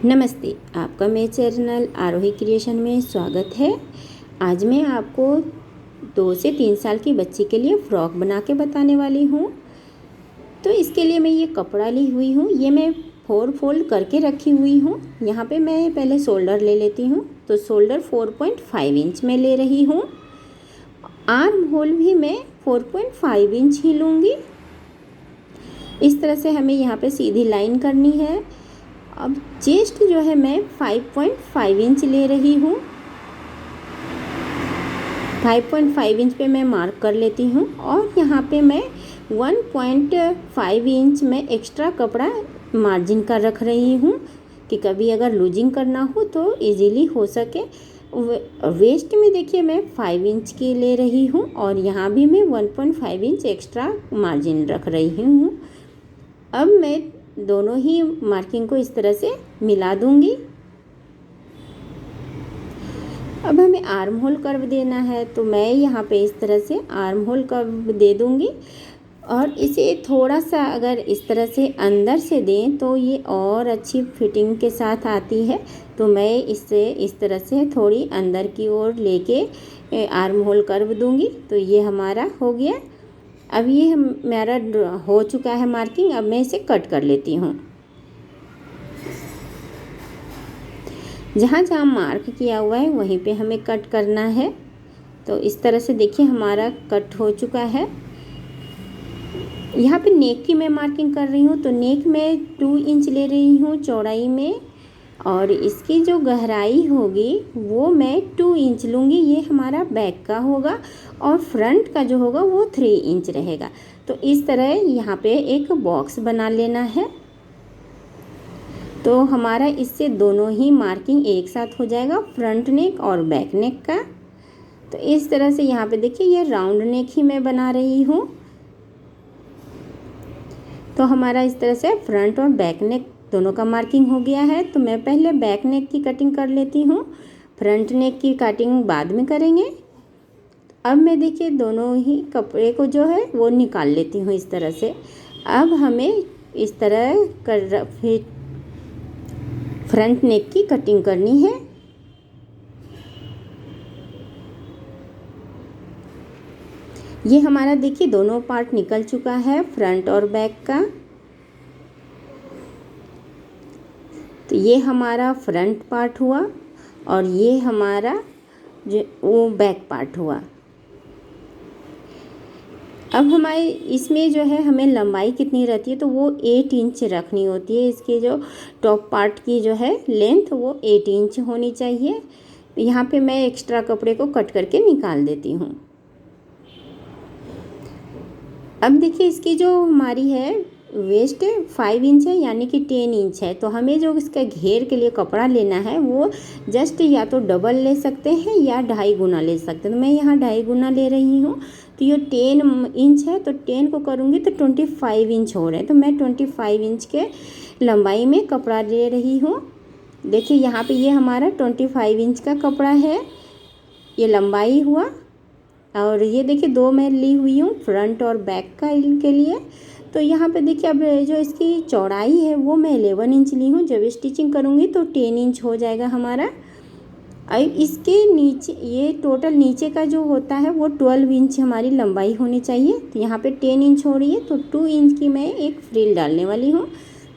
नमस्ते, आपका मेरे चैनल आरोही क्रिएशन में स्वागत है। आज मैं आपको 2 से 3 साल की बच्ची के लिए फ़्रॉक बना के बताने वाली हूँ। तो इसके लिए मैं ये कपड़ा ली हुई हूँ, ये मैं 4 फोल्ड करके रखी हुई हूँ। यहाँ पे मैं पहले शोल्डर ले लेती हूँ, तो शोल्डर 4.5 इंच में ले रही हूँ। आर्म होल भी मैं 4.5 इंच ही लूँगी। इस तरह से हमें यहाँ पे सीधी लाइन करनी है। अब चेस्ट जो है मैं 5.5 इंच ले रही हूँ। 5.5 इंच पे मैं मार्क कर लेती हूँ और यहाँ पे मैं 1.5 इंच में एक्स्ट्रा कपड़ा मार्जिन का रख रही हूँ कि कभी अगर लूजिंग करना हो तो इजीली हो सके। वेस्ट में देखिए मैं 5 इंच की ले रही हूँ और यहाँ भी मैं 1.5 इंच एक्स्ट्रा मार्जिन रख रही हूँ। अब मैं दोनों ही मार्किंग को इस तरह से मिला दूंगी। अब हमें आर्म होल कर्व देना है, तो मैं यहाँ पे इस तरह से आर्म होल कर्व दे दूंगी और इसे थोड़ा सा अगर इस तरह से अंदर से दें तो ये और अच्छी फिटिंग के साथ आती है। तो मैं इसे इस तरह से थोड़ी अंदर की ओर लेके आर्म होल कर्व दूंगी। तो ये हमारा हो गया। अब ये मेरा हो चुका है मार्किंग। अब मैं इसे कट कर लेती हूँ। जहाँ जहाँ मार्क किया हुआ है वहीं पे हमें कट करना है। तो इस तरह से देखिए हमारा कट हो चुका है। यहाँ पे नेक की मैं मार्किंग कर रही हूँ, तो नेक में 2 इंच ले रही हूँ चौड़ाई में और इसकी जो गहराई होगी वो मैं 2 इंच लूँगी। ये हमारा बैक का होगा और फ्रंट का जो होगा वो 3 इंच रहेगा। तो इस तरह यहाँ पे एक बॉक्स बना लेना है। तो हमारा इससे दोनों ही मार्किंग एक साथ हो जाएगा, फ्रंट नेक और बैक नेक का। तो इस तरह से यहाँ पे देखिए ये राउंड नेक ही मैं बना रही हूँ। तो हमारा इस तरह से फ्रंट और बैक नेक दोनों का मार्किंग हो गया है। तो मैं पहले बैक नेक की कटिंग कर लेती हूँ, फ्रंट नेक की कटिंग बाद में करेंगे। अब मैं देखिए दोनों ही कपड़े को जो है वो निकाल लेती हूँ इस तरह से। अब हमें इस तरह कर फिर फ्रंट नेक की कटिंग करनी है। ये हमारा देखिए दोनों पार्ट निकल चुका है, फ्रंट और बैक का। तो ये हमारा फ्रंट पार्ट हुआ और ये हमारा जो वो बैक पार्ट हुआ। अब हमारे इसमें जो है हमें लंबाई कितनी रहती है, तो वो 8 इंच रखनी होती है। इसके जो टॉप पार्ट की जो है लेंथ वो 8 इंच होनी चाहिए। यहाँ पे मैं एक्स्ट्रा कपड़े को कट करके निकाल देती हूँ। अब देखिए इसकी जो हमारी है वेस्ट 5 इंच है, यानी कि 10 इंच है। तो हमें जो इसका घेर के लिए कपड़ा लेना है वो जस्ट या तो डबल ले सकते हैं या 2.5 गुना ले सकते हैं। तो मैं यहाँ 2.5 गुना ले रही हूँ। तो ये 10 इंच है, तो 10 को करूँगी तो 25 इंच हो रहे हैं। तो मैं 25 इंच के लंबाई में कपड़ा ले रही हूँ। देखिए यहाँ पे ये हमारा 25 इंच का कपड़ा है, ये लंबाई हुआ। और ये देखिए 2 मैं ली हुई हूँ फ्रंट और बैक का के लिए। तो यहाँ पे देखिए अब जो इसकी चौड़ाई है वो मैं 11 इंच ली हूँ। जब स्टिचिंग करूँगी तो 10 इंच हो जाएगा हमारा। अब इसके नीचे ये टोटल नीचे का जो होता है वो 12 इंच हमारी लंबाई होनी चाहिए। तो यहाँ पे 10 इंच हो रही है, तो 2 इंच की मैं एक फ्रिल डालने वाली हूँ।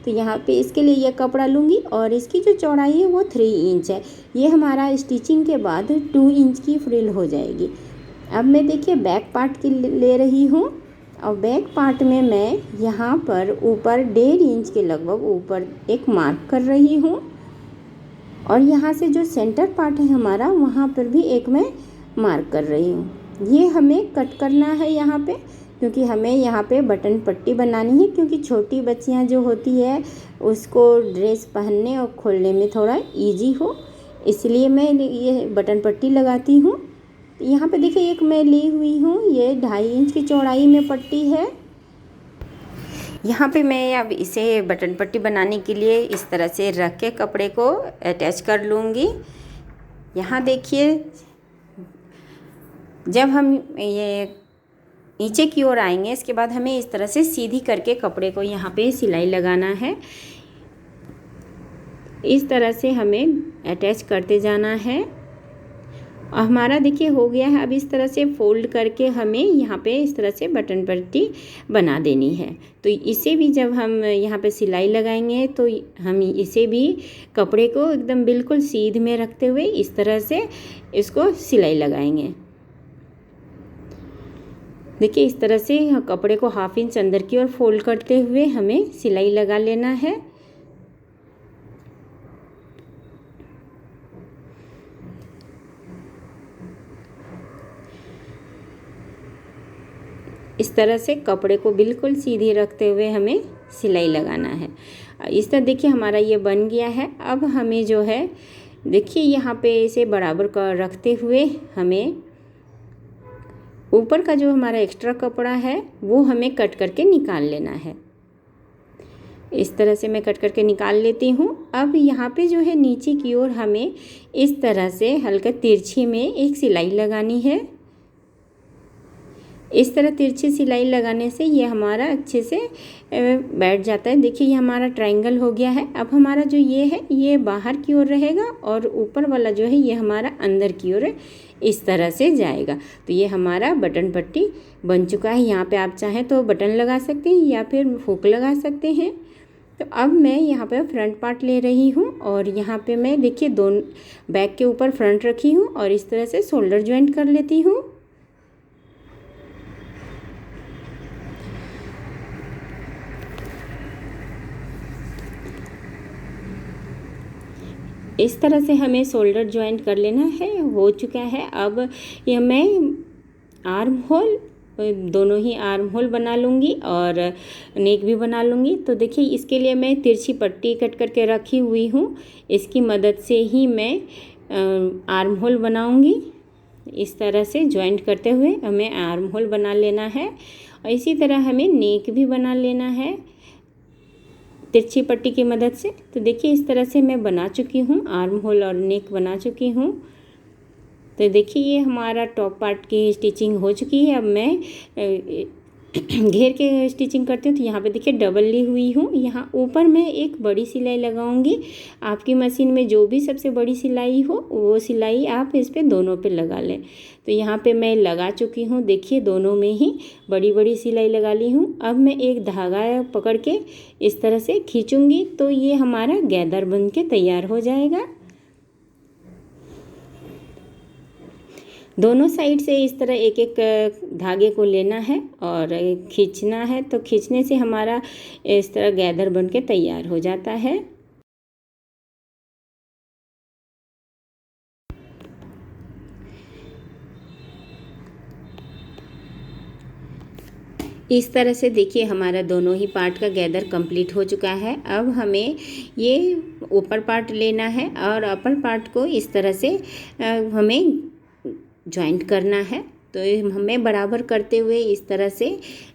तो यहाँ पे इसके लिए ये कपड़ा लूँगी और इसकी जो चौड़ाई है वो 3 इंच है। ये हमारा स्टिचिंग के बाद 2 इंच की फ्रिल हो जाएगी। अब मैं देखिए बैक पार्ट की ले रही हूँ और बैक पार्ट में मैं यहाँ पर ऊपर 1.5 इंच के लगभग ऊपर एक मार्क कर रही हूँ और यहाँ से जो सेंटर पार्ट है हमारा वहाँ पर भी एक मैं मार्क कर रही हूँ। ये हमें कट करना है यहाँ पे, क्योंकि हमें यहाँ पे बटन पट्टी बनानी है। क्योंकि छोटी बच्चियाँ जो होती है उसको ड्रेस पहनने और खोलने में थोड़ा ईजी हो, इसलिए मैं ये बटन पट्टी लगाती हूँ। यहाँ पे देखिए एक मैं ली हुई हूँ, ये 2.5 इंच की चौड़ाई में पट्टी है। यहाँ पे मैं अब इसे बटन पट्टी बनाने के लिए इस तरह से रख के कपड़े को अटैच कर लूँगी। यहाँ देखिए जब हम ये नीचे की ओर आएंगे इसके बाद हमें इस तरह से सीधी करके कपड़े को यहाँ पे सिलाई लगाना है। इस तरह से हमें अटैच करते जाना है। हमारा देखिए हो गया है। अब इस तरह से फोल्ड करके हमें यहाँ पे इस तरह से बटन पट्टी बना देनी है। तो इसे भी जब हम यहाँ पे सिलाई लगाएंगे तो हम इसे भी कपड़े को एकदम बिल्कुल सीध में रखते हुए इस तरह से इसको सिलाई लगाएंगे। देखिए इस तरह से कपड़े को 1/2 इंच अंदर की ओर फोल्ड करते हुए हमें सिलाई लगा लेना है। इस तरह से कपड़े को बिल्कुल सीधी रखते हुए हमें सिलाई लगाना है। इस तरह देखिए हमारा ये बन गया है। अब हमें जो है देखिए यहाँ पे इसे बराबर कर रखते हुए हमें ऊपर का जो हमारा एक्स्ट्रा कपड़ा है वो हमें कट करके निकाल लेना है। इस तरह से मैं कट करके निकाल लेती हूँ। अब यहाँ पे जो है नीचे की ओर हमें इस तरह से हल्का तिरछी में एक सिलाई लगानी है। इस तरह तिरछी सिलाई लगाने से ये हमारा अच्छे से बैठ जाता है। देखिए ये हमारा ट्रायंगल हो गया है। अब हमारा जो ये है ये बाहर की ओर रहेगा और ऊपर वाला जो है ये हमारा अंदर की ओर इस तरह से जाएगा। तो ये हमारा बटन पट्टी बन चुका है। यहाँ पे आप चाहें तो बटन लगा सकते हैं या फिर हुक लगा सकते हैं। तो अब मैं यहाँ पे फ्रंट पार्ट ले रही हूँ और यहाँ पे मैं देखिए दोनों बैक के ऊपर फ्रंट रखी हूँ और इस तरह से शोल्डर ज्वाइंट कर लेती हूँ। इस तरह से हमें शोल्डर ज्वाइंट कर लेना है। हो चुका है। अब ये मैं आर्म होल दोनों ही आर्म होल बना लूँगी और नेक भी बना लूँगी। तो देखिए इसके लिए मैं तिरछी पट्टी कट करके रखी हुई हूँ। इसकी मदद से ही मैं आर्म होल बनाऊँगी। इस तरह से ज्वाइंट करते हुए हमें आर्म होल बना लेना है और इसी तरह हमें नेक भी बना लेना है तिरछी पट्टी की मदद से। तो देखिए इस तरह से मैं बना चुकी हूँ, आर्म होल और नेक बना चुकी हूँ। तो देखिए ये हमारा टॉप पार्ट की स्टिचिंग हो चुकी है। अब मैं घेर के स्टिचिंग करती हूँ। तो यहाँ पे देखिए डबल ली हुई हूँ। यहाँ ऊपर मैं एक बड़ी सिलाई लगाऊंगी। आपकी मशीन में जो भी सबसे बड़ी सिलाई हो वो सिलाई आप इस पे दोनों पे लगा लें। तो यहाँ पे मैं लगा चुकी हूँ। देखिए दोनों में ही बड़ी बड़ी सिलाई लगा ली हूँ। अब मैं एक धागा पकड़ के इस तरह से खींचूँगी तो ये हमारा गैदर बन के तैयार हो जाएगा। दोनों साइड से इस तरह एक एक धागे को लेना है और खींचना है। तो खींचने से हमारा इस तरह गैदर बन के तैयार हो जाता है। इस तरह से देखिए हमारा दोनों ही पार्ट का गैदर कंप्लीट हो चुका है। अब हमें ये ऊपर पार्ट लेना है और अपर पार्ट को इस तरह से हमें ज्वाइंट करना है। तो हमें बराबर करते हुए इस तरह से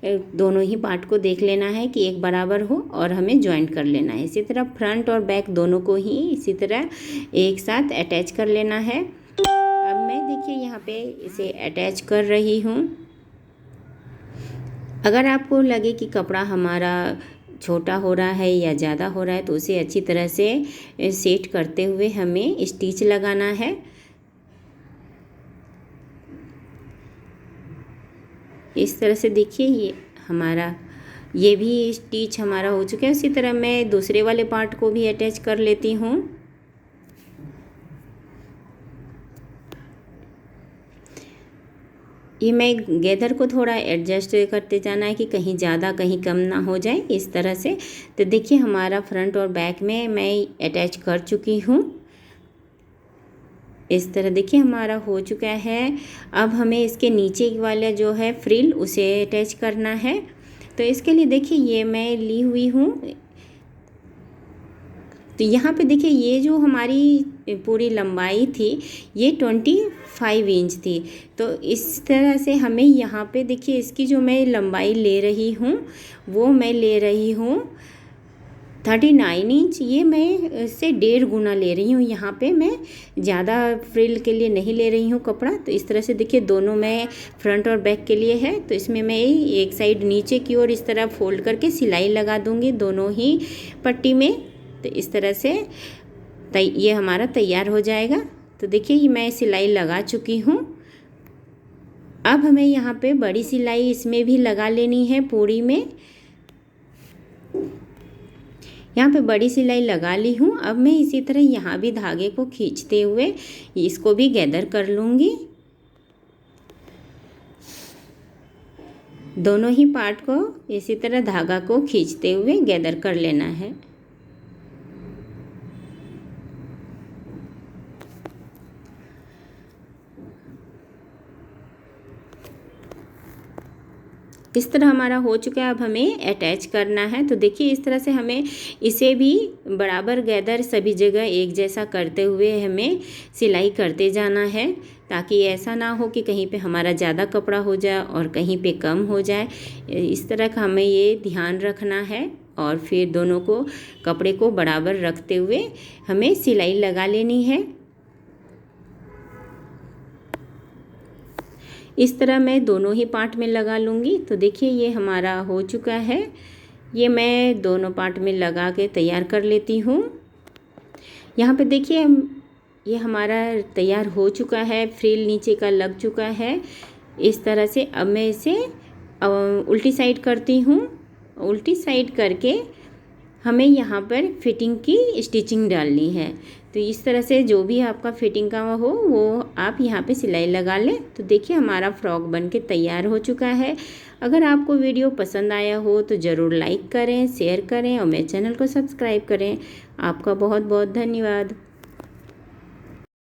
दोनों ही पार्ट को देख लेना है कि एक बराबर हो और हमें ज्वाइंट कर लेना है। इसी तरह फ्रंट और बैक दोनों को ही इसी तरह एक साथ अटैच कर लेना है। अब मैं देखिए यहाँ पे इसे अटैच कर रही हूँ। अगर आपको लगे कि कपड़ा हमारा छोटा हो रहा है या ज़्यादा हो रहा है तो उसे अच्छी तरह से सेट करते हुए हमें स्टिच लगाना है। इस तरह से देखिए ये भी स्टिच हमारा हो चुका है। उसी तरह मैं दूसरे वाले पार्ट को भी अटैच कर लेती हूँ। ये मैं गैदर को थोड़ा एडजस्ट करते जाना है कि कहीं ज़्यादा कहीं कम ना हो जाए इस तरह से। तो देखिए हमारा फ्रंट और बैक में मैं अटैच कर चुकी हूँ। इस तरह देखिए हमारा हो चुका है। अब हमें इसके नीचे वाला जो है फ्रिल उसे अटैच करना है। तो इसके लिए देखिए ये मैं ली हुई हूँ। तो यहाँ पे देखिए ये जो हमारी पूरी लंबाई थी ये 25 इंच थी। तो इस तरह से हमें यहाँ पे देखिए इसकी जो मैं लंबाई ले रही हूँ वो मैं ले रही हूँ 39 इंच। ये मैं इससे 1.5 गुना ले रही हूँ। यहाँ पे मैं ज़्यादा फ्रिल के लिए नहीं ले रही हूँ कपड़ा। तो इस तरह से देखिए दोनों में फ्रंट और बैक के लिए है। तो इसमें मैं एक साइड नीचे की ओर इस तरह फोल्ड करके सिलाई लगा दूँगी दोनों ही पट्टी में। तो इस तरह से ये हमारा तैयार हो जाएगा। तो देखिए ये मैं सिलाई लगा चुकी हूँ। अब हमें यहाँ पे बड़ी सिलाई इसमें भी लगा लेनी है पूरी में। यहाँ पे बड़ी सिलाई लगा ली हूँ। अब मैं इसी तरह यहाँ भी धागे को खींचते हुए इसको भी गैदर कर लूँगी। दोनों ही पार्ट को इसी तरह धागा को खींचते हुए गैदर कर लेना है। इस तरह हमारा हो चुका है। अब हमें अटैच करना है। तो देखिए इस तरह से हमें इसे भी बराबर गैदर सभी जगह एक जैसा करते हुए हमें सिलाई करते जाना है, ताकि ऐसा ना हो कि कहीं पे हमारा ज़्यादा कपड़ा हो जाए और कहीं पे कम हो जाए। इस तरह का हमें ये ध्यान रखना है और फिर दोनों को कपड़े को बराबर रखते हुए हमें सिलाई लगा लेनी है। इस तरह मैं दोनों ही पार्ट में लगा लूँगी। तो देखिए ये हमारा हो चुका है। ये मैं दोनों पार्ट में लगा के तैयार कर लेती हूँ। यहाँ पे देखिए ये हमारा तैयार हो चुका है। फ्रिल नीचे का लग चुका है इस तरह से। अब मैं इसे उल्टी साइड करती हूँ। उल्टी साइड करके हमें यहाँ पर फिटिंग की स्टिचिंग डालनी है। तो इस तरह से जो भी आपका फिटिंग का हो वो आप यहाँ पे सिलाई लगा लें। तो देखिए हमारा फ्रॉक बन के तैयार हो चुका है। अगर आपको वीडियो पसंद आया हो तो ज़रूर लाइक करें, शेयर करें और मेरे चैनल को सब्सक्राइब करें। आपका बहुत बहुत धन्यवाद।